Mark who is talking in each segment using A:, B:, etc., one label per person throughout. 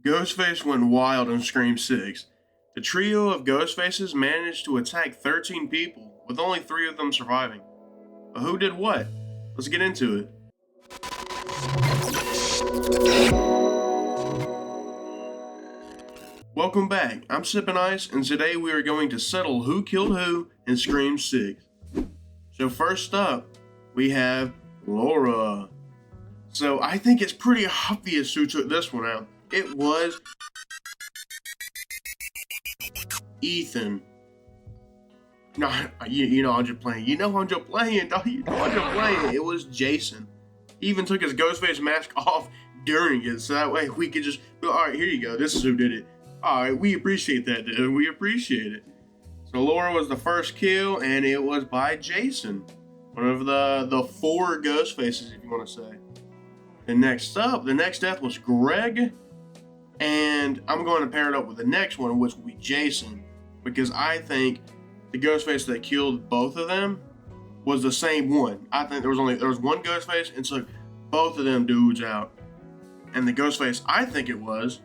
A: Ghostface went wild in Scream 6. The trio of Ghostfaces managed to attack 13 people, with only 3 of them surviving. But who did what? Let's get into it. Welcome back, I'm Sippin' Ice, and today we are going to settle who killed who in Scream 6. So first up, we have Laura. So I think it's pretty obvious who took this one out. It was Ethan. No, I'm just playing. I'm just playing, dog. I'm just playing. It was Jason. He even took his Ghostface mask off during it, so that way we could just be like, all right, here you go. This is who did it. All right, we appreciate that, dude. We appreciate it. So Laura was the first kill, and it was by Jason, one of the 4 Ghostfaces, if you want to say. And next up, the next death was Greg, and I'm going to pair it up with the next one, which will be Jason, because I think the Ghostface that killed both of them was the same one. I think there was one Ghostface and took both of them dudes out. And the Ghostface I think it was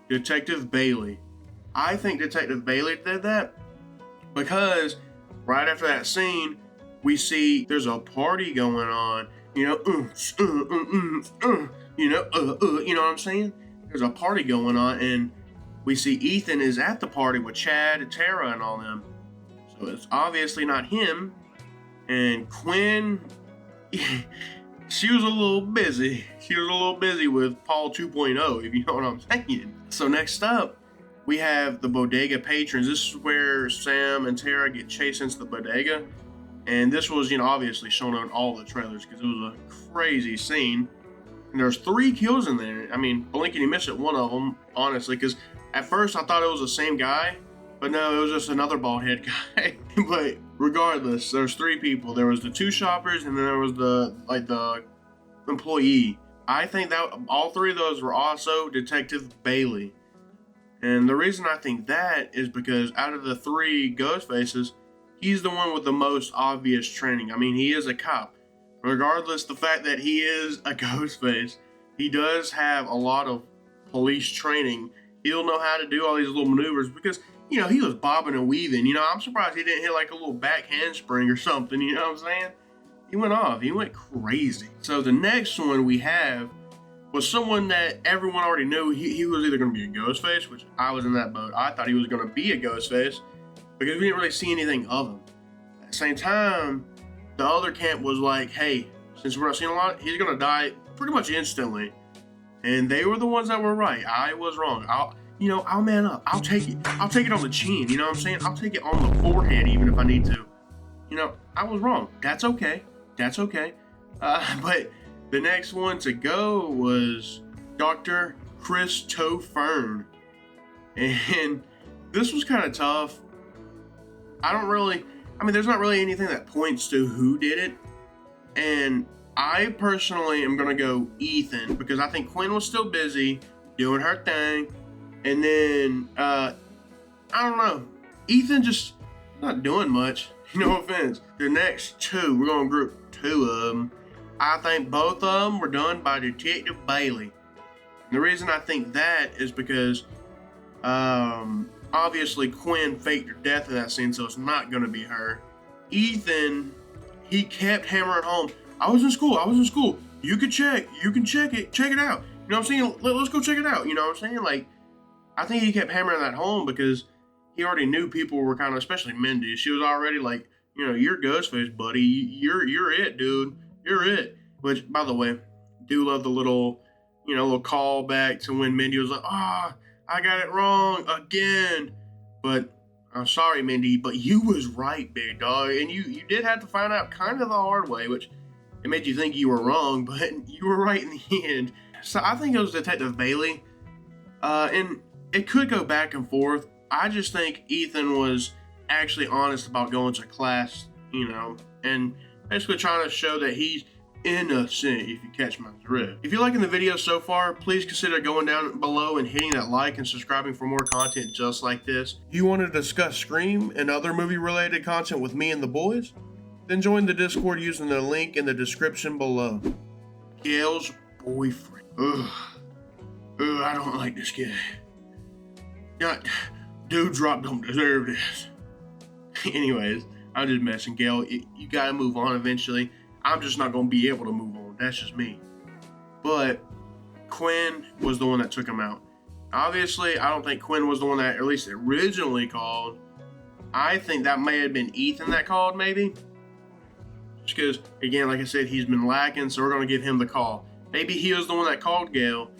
A: Detective Bailey. I think Detective Bailey did that because right after that scene, we see there's a party going on. You know what I'm saying? There's a party going on, and we see Ethan is at the party with Chad, Tara, and all them. So it's obviously not him. And Quinn, she was a little busy. She was a little busy with Paul 2.0, if you know what I'm saying. So next up, we have the bodega patrons. This is where Sam and Tara get chased into the bodega. And this was, obviously shown on all the trailers because it was a crazy scene. And there's 3 kills in there. I mean, blink and you miss it, one of them, honestly, because at first I thought it was the same guy, but no, it was just another bald head guy. But regardless, there's 3 people. There was the 2 shoppers, and then there was the employee. I think that all 3 of those were also Detective Bailey. And the reason I think that is because out of the 3 Ghostfaces, he's the one with the most obvious training. I mean, he is a cop. Regardless the fact that he is a Ghostface, he does have a lot of police training. He'll know how to do all these little maneuvers because, he was bobbing and weaving. I'm surprised he didn't hit like a little back handspring or something, you know what I'm saying? He went off. He went crazy. So the next one we have was someone that everyone already knew. He was either going to be a Ghostface, which I was in that boat. I thought he was going to be a Ghostface because we didn't really see anything of him. At the same time, the other camp was like, hey, since we're not seeing a lot, he's going to die pretty much instantly. And they were the ones that were right. I was wrong. I'll man up. I'll take it. I'll take it on the chin. You know what I'm saying? I'll take it on the forehead even if I need to. I was wrong. That's okay. That's okay. But the next one to go was Dr. Christopher. And this was kind of tough. There's not really anything that points to who did it. And I personally am going to go Ethan because I think Quinn was still busy doing her thing. And then, I don't know. Ethan just not doing much. No offense. The next 2, we're going to group 2 of them. I think both of them were done by Detective Bailey. And the reason I think that is because, obviously Quinn faked her death in that scene, so it's not going to be her. Ethan, he kept hammering home, I was in school. You can check it. Check it out. You know what I'm saying? Let's go check it out. You know what I'm saying? Like, I think he kept hammering that home because he already knew people were kind of, especially Mindy. She was already like, you're Ghostface, buddy. You're it, dude. You're it. Which, by the way, do love the little call back to when Mindy was like, I got it wrong again. But I'm sorry, Mindy, but you was right, big dog. And you did have to find out kind of the hard way, which it made you think you were wrong, but you were right in the end. So I think it was Detective Bailey. And it could go back and forth. I just think Ethan was actually honest about going to class, and basically trying to show that he's innocent, if you catch my drift. If you're liking the video so far, please consider going down below and hitting that like and subscribing for more content just like this. If you want to discuss Scream and other movie related content with me and the boys, then join the Discord using the link in the description below. Gail's boyfriend. Ugh. I don't like this guy. Not, dude drop don't deserve this. Anyways, I'm just messing. Gail, you gotta move on eventually. I'm just not gonna be able to move on. That's just me. But Quinn was the one that took him out. Obviously, I don't think Quinn was the one that at least originally called. I think that may have been Ethan that called, maybe. Just because, again, like I said, he's been lacking, so we're going to give him the call. Maybe he was the one that called Gail.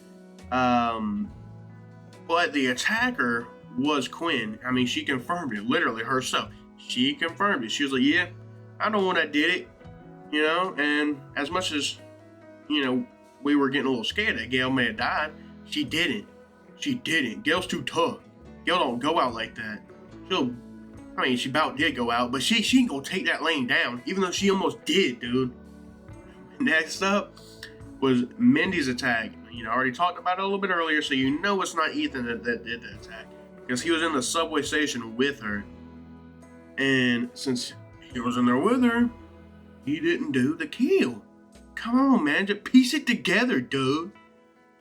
A: But the attacker was Quinn. I mean, she confirmed it, literally herself. She confirmed it. She was like, yeah, I'm the one that did it. You know, and as much as, you know, we were getting a little scared that Gail may have died, she didn't. She didn't. Gail's too tough. Gail don't go out like that. She about did go out, but she ain't gonna take that lane down, even though she almost did, dude. Next up was Mindy's attack. You know, I already talked about it a little bit earlier, so you know it's not Ethan that did the attack, because he was in the subway station with her. And since he was in there with her, he didn't do the kill. Come on, man, just piece it together, dude.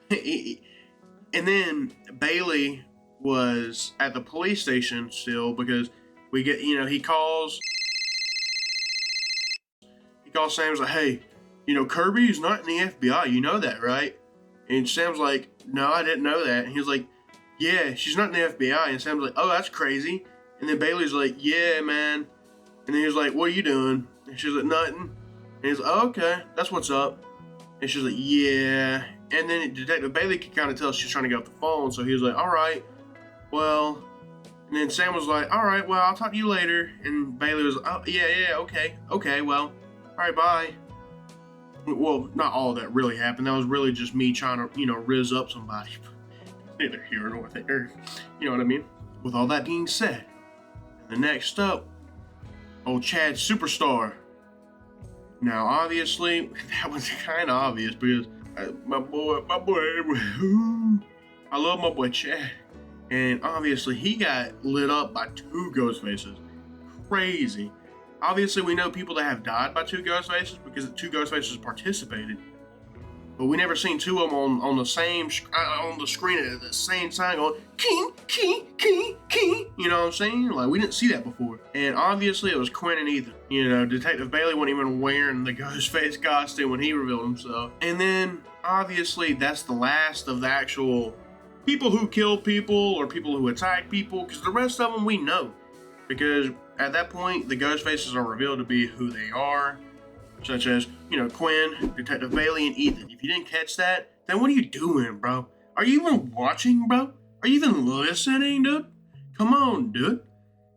A: And then Bailey was at the police station still, because we get, you know, he calls Sam's like, hey, you know, Kirby's not in the FBI, you know that, right? And Sam's like, no, I didn't know that. And he's like, yeah, she's not in the FBI. And Sam's like, oh, that's crazy. And then Bailey's like, yeah, man. And then he was like, what are you doing? And she's like, nothing. And he's like, oh, okay, that's what's up. And she's like, yeah. And then Detective Bailey could kind of tell she's trying to get off the phone. So he was like, all right, well. And then Sam was like, all right, well, I'll talk to you later. And Bailey was like, oh, yeah, okay, well, all right, bye. Well, not all that really happened. That was really just me trying to, you know, rizz up somebody. Neither here nor there. You know what I mean? With all that being said, the next up, old Chad Superstar. Now, obviously, that was kind of obvious because my boy, I love my boy Chad. And obviously, he got lit up by two ghost faces. Crazy. Obviously, we know people that have died by two ghost faces because the two ghost faces participated. But we never seen two of them on the same on the screen at the same time going king, king, king, king. You know what I'm saying? Like, we didn't see that before. And obviously, it was Quinn and Ethan. You know, Detective Bailey wasn't even wearing the ghost face costume when he revealed himself. And then, obviously, that's the last of the actual people who kill people or people who attack people, because the rest of them we know. Because at that point, the ghost faces are revealed to be who they are, such as, you know, Quinn, Detective Bailey, and Ethan. If you didn't catch that, then what are you doing, bro? Are you even watching, bro? Are you even listening, dude? Come on, dude.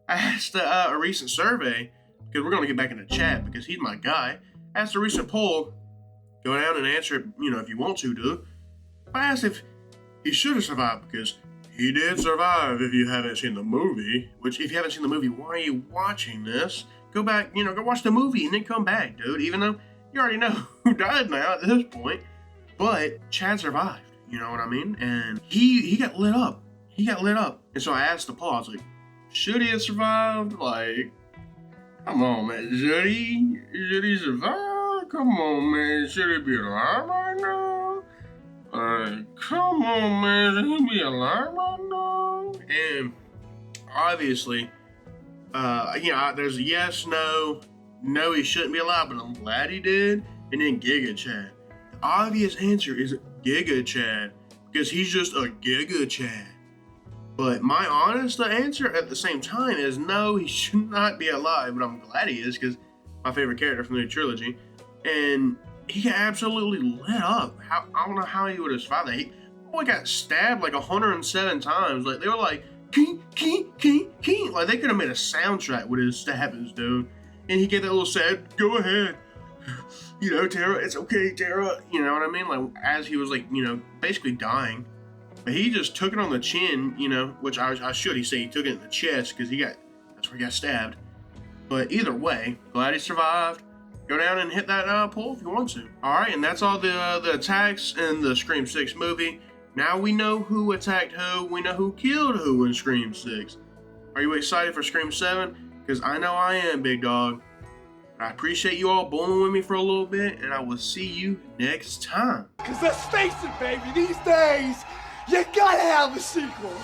A: I asked a recent survey, because we're going to get back in the chat, because he's my guy. I asked a recent poll. Go down and answer it, you know, if you want to, dude. I asked if he should have survived, because he did survive. If you haven't seen the movie, which if you haven't seen the movie, why are you watching this? Go back, you know, go watch the movie and then come back, dude. Even though you already know who died now at this point. But Chad survived, you know what I mean? And he got lit up. He got lit up. And so I asked the poll, I was like, should he have survived? Like, come on, man. Should he survive? Come on, man. Should he be alive right now? Come on, man. Should he be alive right now? And obviously, there's a yes, no, he shouldn't be alive, but I'm glad he did. And then Giga Chad. The obvious answer is Giga Chad, because he's just a Giga Chad. But my honest answer at the same time is no, he should not be alive, but I'm glad he is, because my favorite character from the new trilogy. And he got absolutely lit up. I don't know how he would have survived that. Boy got stabbed like 107 times. Like, they were like, king, king, king, king. Like, they could have made a soundtrack with his stabbings, dude. And he gave that little sad, go ahead. You know, Tara, it's okay, Tara. You know what I mean? Like, as he was, like, you know, basically dying. But he just took it on the chin, you know, which I should. He said he took it in the chest because that's where he got stabbed. But either way, glad he survived. Go down and hit that poll if you want to. All right, and that's all the attacks in the Scream 6 movie. Now we know who attacked who. We know who killed who in Scream 6. Are you excited for Scream 7? Because I know I am, big dog. I appreciate you all bowling with me for a little bit, and I will see you next time.
B: Because let's face it, baby, these days, You gotta have a sequel.